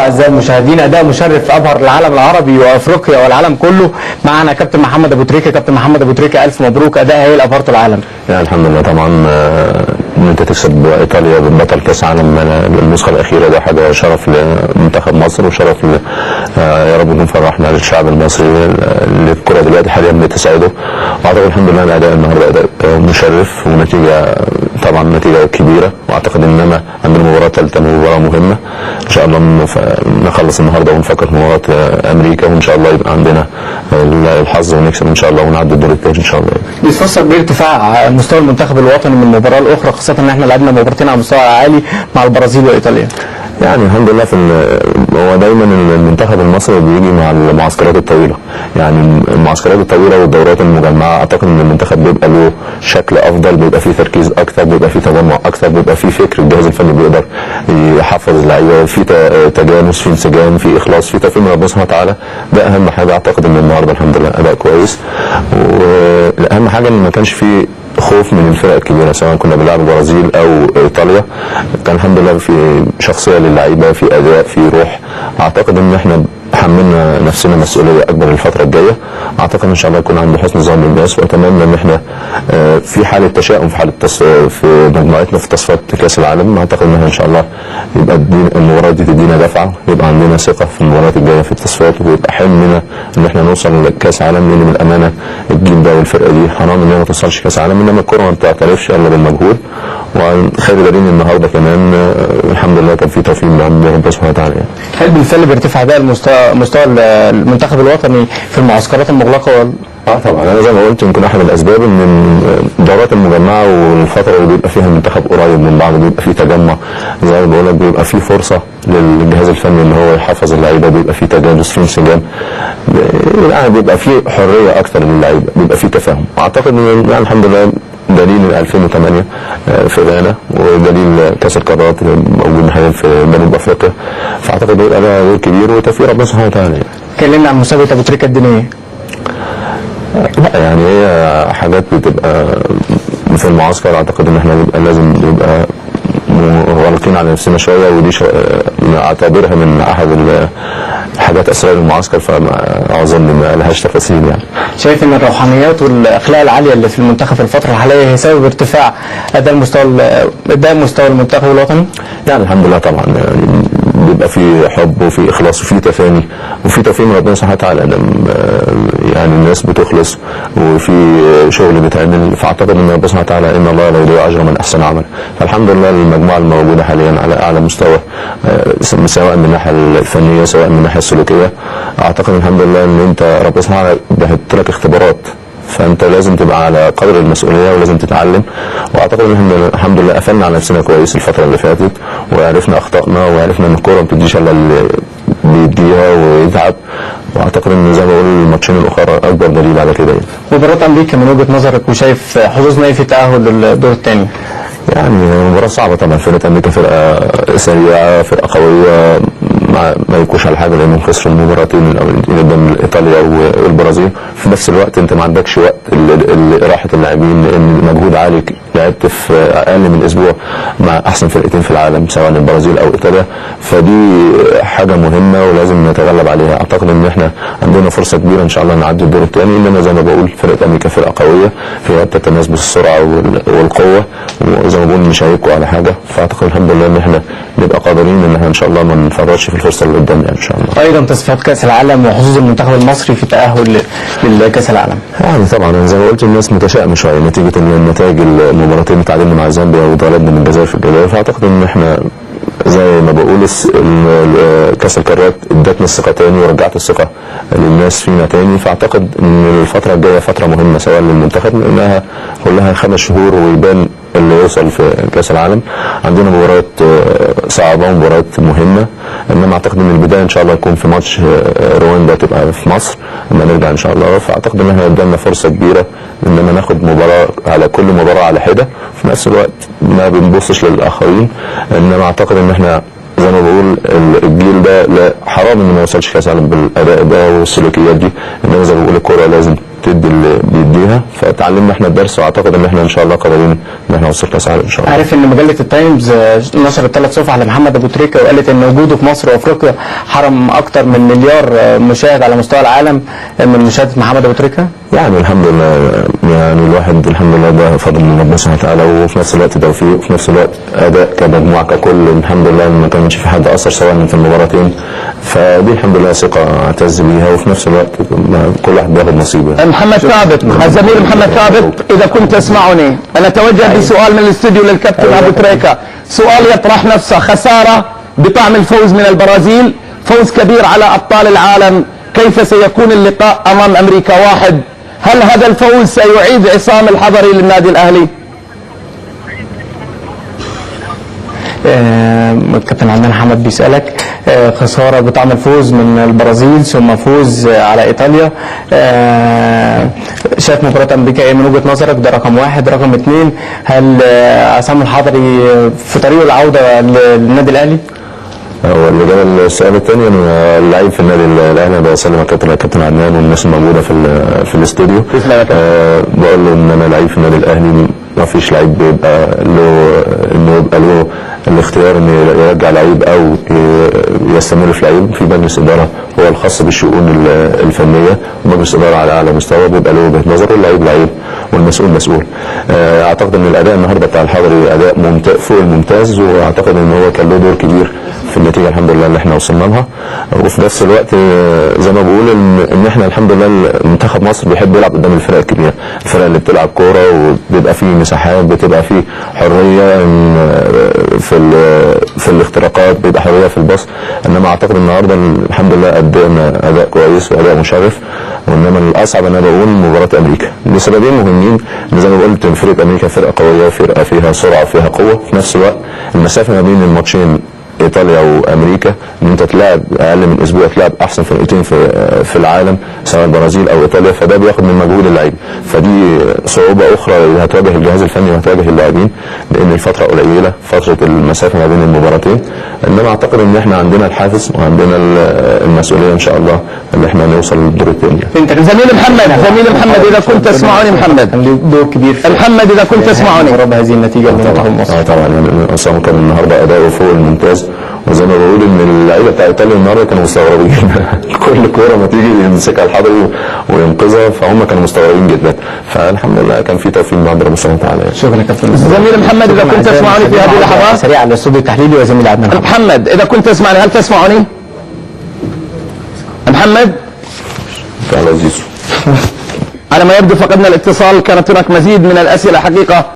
اعزائي المشاهدين، اداء مشرف ابهر العالم العربي وافريقيا والعالم كله. معنا كابتن محمد ابو تريكه. كابتن محمد ابو تريكه، الف مبروك، اداء هايل ابهرته العالم. يعني الحمد لله طبعا ان انت تكسب ايطاليا ببطل كاس عالم النسخه الاخيره، ده حاجه شرف لمنتخب مصر وشرف يا رب نكون فرحنا للشعب المصري اللي الكره دلوقتي حاليا بتسعده. واعتقد الحمد لله الاداء النهارده اداء مشرف ونتيجه طبعا نتيجه كبيره، واعتقد انما عندنا مباراه ثالثه، مباراه مهمه ان شاء الله نخلص النهارده ونفكر في مباراه امريكا، وان شاء الله يبقى عندنا الحظ ونكسب ان شاء الله ونعدي الدور الثاني ان شاء الله. بيتفسر بارتفاع مستوى المنتخب الوطني من المباراه الاخرى، خاصه ان احنا لعبنا مباراتين على مستوى عالي مع البرازيل وايطاليا. يعني الحمد لله هو دايما المنتخب المصري بيجي مع المعسكرات الطويله، يعني المعسكرات الطويله والدورات المجمعه اعتقد ان المنتخب بيبقى له شكل افضل، بيبقى فيه تركيز اكثر، بيبقى فيه تجمع اكثر، بيبقى فيه فكر الجهاز الفني بيقدر يحفظ اللعيبه، في تجانس، في انسجام، في اخلاص، في توفيق من ربنا سبحانه وتعالى. ده اهم حاجه. اعتقد ان النهارده الحمد لله اداء كويس، واهم حاجه ان ما كانش فيه خوف من الفرق الكبيره، سواء كنا بنلعب البرازيل او ايطاليا. كان الحمد لله في شخصيه للعيبه، في اداء، في روح. اعتقد ان احنا حملنا نفسنا مسؤوليه اكبر الفتره الجايه. اعتقد ان شاء الله يكون عند حسن ظن الناس، واتمنى ان احنا في حاله تشاؤم في حاله في مجموعتنا في تصفيات كاس العالم. اعتقد ان ان شاء الله يبقى المباراه دي تدينا دفعه، يبقى عندنا ثقه في المباريات الجايه في التصفيات، ويبقى حلمنا ان احنا نوصل لكاس عالم، لان من الامانه الجيل ده والفرقه دي حرام ان هي ما توصلش كاس عالم، انما الكوره ما بتعترفش الا بالمجهود. وخير دليل النهارده كمان الحمد لله كان في توفيق من عند ربنا سبحانه وتعالى. هل بالفعل بيرتفع اداء مستوى المنتخب الوطني في المعسكرات المغلقه طبعا انا زي ما قلت يمكن احد الاسباب ان الدورات المجمعه والفتره اللي بيبقى فيها المنتخب قريب من بعض، بيبقى فيه تجمع زي ما بقول لك، بيبقى فيه فرصه للجهاز الفني ان هو يحفظ اللعيبه، بيبقى فيه تجانس، فيه انسجام، يعني بيبقى فيه حريه اكثر للعيبه، بيبقى فيه تفاهم. اعتقد ان يعني الحمد لله دليل 2008 في غانا، ودليل كاس القارات موجود حاليا في جنوب افريقيا. فاعتقد بيبقى ده دور كبير وتوفيق ربنا سبحانه وتعالى. كلمنا عن مسابقه ابو تريكه الدينيه. لا يعني هي حاجات بتبقى في المعسكر. اعتقد ان احنا لازم نبقى غالقين على نفسنا شويه، ودي اعتبرها من احد حاجات اسرار المعسكر، فاظن ما لهاش تفاصيل. يعني شايف ان الروحانيات والاخلاق العاليه اللي في المنتخب في الفتره الحاليه هي سبب ارتفاع اداء مستوى المنتخب الوطني؟ يعني الحمد لله طبعا، يعني بيبقى في حب وفي اخلاص وفي تفاني وفي توفيق من ربنا سبحانه وتعالى. يعني الناس بتخلص وفي شغل بيتعمل، فاعتقد ان ربنا سبحانه وتعالى ان الله لا يضيع اجر من احسن عمل. فالحمد لله المجموعه الموجوده حاليا على اعلى مستوى، سواء من الناحيه الفنيه سواء من الناحيه السلوكيه. اعتقد الحمد لله ان انت ربنا سبحانه وتعالى بيحط لك اختبارات، فانت لازم تبقى على قدر المسؤوليه ولازم تتعلم. واعتقد ان احنا الحمد لله قفلنا على نفسنا كويس الفتره اللي فاتت، وعرفنا اخطائنا، وعرفنا ان الكوره ما بتديش الا اللي بيديها ويتعب. واعتقد ان زي ما بقول الماتشين الاخرى اكبر دليل على كده. مباراه امريكا من وجهه نظرك وشايف حظوظنا ايه في التاهل للدور الثاني؟ يعني مباراه صعبه طبعا. فرقه امريكا فرقه سريعه، فرقه قويه، ما يكوش على حاجه لانهم خسروا المباراتين قدام ايطاليا والبرازيل. في نفس الوقت انت ما عندكش وقت لراحه اللاعبين، لان مجهود عالي. لعبت في اقل من اسبوع مع احسن فرقتين في العالم سواء البرازيل او ايطاليا، فدي حاجه مهمه ولازم نتغلب عليها. اعتقد ان احنا عندنا فرصه كبيره ان شاء الله نعدي الدور الثاني، انما زي ما بقول فرقه امريكا فرقه قويه، فيها بتتميز بالسرعه والقوه، وزي ما بقول مش هيكوا على حاجه. فاعتقد الحمد لله ان احنا نبقى قادرين ان احنا ان شاء الله ما نفرطش في الفرصه اللي قدامنا ان شاء الله. ايضا تصفيات كاس العالم وحظوظ المنتخب المصري في التاهل لكاس العالم. يعني طبعا زي ما قلت الناس متشائمه شويه نتيجه ان النتائج المباراتين تعادلنا مع زامبيا واتغلبنا من الجزائر في الجزائر. فاعتقد ان احنا زي ما بقول كاس القارات ادتنا الثقه تاني ورجعت الثقه للناس فينا تاني. فاعتقد ان الفتره الجايه فتره مهمه سواء للمنتخب، لانها كلها 5 شهور ويبان اللي يوصل في كاس العالم. عندنا مباريات صعبه ومباريات مهمه، انما اعتقد ان البدايه ان شاء الله يكون في ماتش رواندا تبقى في مصر لما نرجع ان شاء الله. فاعتقد ان احنا قدامنا فرصه كبيره اننا ناخد مباراه على كل مباراه على حده، في نفس الوقت ما بنبصش للاخرين. انما اعتقد ان احنا زي ما بقول الجيل ده لا حرام انه ما يوصلش كاس العالم بالاداء ده والسلوكيات دي، انما زي ما بقول الكوره لازم بتدي اللي بيديها، فتعلمنا احنا الدرس، واعتقد ان احنا ان شاء الله قادرين ان احنا نوصل كاس العالم ان شاء الله. عارف ان مجله التايمز نشرت 3 صفح لمحمد ابو تريكه، وقالت ان وجوده في مصر وافريقيا حرم اكتر من مليار مشاهد على مستوى العالم من مشاهده محمد ابو تريكه. يعني الحمد لله، يعني الواحد الحمد لله ده فضل من ربنا سبحانه وتعالى، وفي نفس الوقت توفيق، وفي نفس الوقت اداء كمجموعه ككل. الحمد لله ما كانش في حد اثر سواء في المباراتين، فدي الحمد لله ثقه اعتز بيها، وفي نفس الوقت كل واحد بياخد نصيبه. محمد ثابت، الزميل محمد ثابت، اذا كنت تسمعني انا اتوجه بسؤال من الاستوديو للكابتن ابو تريكه، سؤال يطرح نفسه. خساره بطعم الفوز من البرازيل، فوز كبير على ابطال العالم، كيف سيكون اللقاء امام امريكا 1؟ هل هذا الفوز سيعيد عصام الحضري للنادي الاهلي؟ الكابتن عندنا حمد بيسألك، خسارة بطعم الفوز من البرازيل ثم فوز على إيطاليا، شايف مباراة أمريكا إيه من وجهة نظرك؟ ده رقم 1. رقم 2، هل عصام الحضري في طريقه العودة للنادي الأهلي؟ هو اللي جاب السؤال الثاني، انا لعيب في النادي الاهلي، بسلم على الكابتن عدنان والناس الموجوده في الاستوديو. بقول له ان انا لعيب في النادي الاهلي، ما فيش لعيب بيبقى له انه يبقى له الاختيار انه يرجع لعيب او يستمر في لعيب. في مجلس اداره هو الخاص بالشؤون الفنيه، ومجلس اداره على اعلى مستوى بيبقى له وجهه نظر، واللعيب لعيب والمسؤول مسؤول. اعتقد ان الاداء النهارده بتاع الحضري اداء ممتاز فوق الممتاز، واعتقد ان هو كان له دور كبير في النتيجه الحمد لله اللي احنا وصلنا لها. وفي نفس الوقت زي ما بقول ان احنا الحمد لله منتخب مصر بيحب يلعب قدام الفرق الكبيره، الفرق اللي بتلعب كوره وبيبقى فيه مساحات، بتبقى فيه حريه في الاختراقات، بيبقى حريه في الباص. انما اعتقد النهارده الحمد لله ادينا اداء كويس واداء مشرف. وانما الاصعب انا بقول مباراه امريكا لسببين مهمين، زي ما قلت فرقه امريكا فرقه قويه، فرقه فيها سرعه وفيها قوه. في نفس الوقت المسافه ما بين الماتشين ايطاليا وامريكا، ان انت تلعب اقل من اسبوع تلعب احسن فرقتين في العالم سواء البرازيل او ايطاليا، فده بياخد من مجهود اللعيب، فدي صعوبه اخرى هتواجه الجهاز الفني وهتواجه اللاعبين، لان الفتره قليله، فتره المسافه ما بين المباراتين. انما اعتقد ان احنا عندنا الحافز وعندنا المسؤوليه ان شاء الله ان احنا نوصل للدور الثاني. زميل محمد اذا كنت تسمعني، محمد كان له دور كبير محمد اذا كنت تسمعني رب هذه النتيجه لمنتخب مصر. طبعا يعني عصام كان النهارده اداؤه فوق الممتاز، وزي ما بقول ان اللعيبه بتاع ايطاليا النهارده كانوا مستغربين كل كوره ما تيجي يمسكها الحضري وينقذها، فهم كانوا مستغربين جدا. فالحمد لله كان في توفيق من عند ربنا سبحانه وتعالى. شكرا يا كابتن. زميل محمد اذا كنت تسمعني في هذه اللحظات سريع على الاستوديو التحليلي وزميل عدنان. محمد اذا كنت تسمعني، هل تسمعني؟ محمد تعالى زيزو. على ما يبدو فقدنا الاتصال، كانت هناك مزيد من الاسئله حقيقه.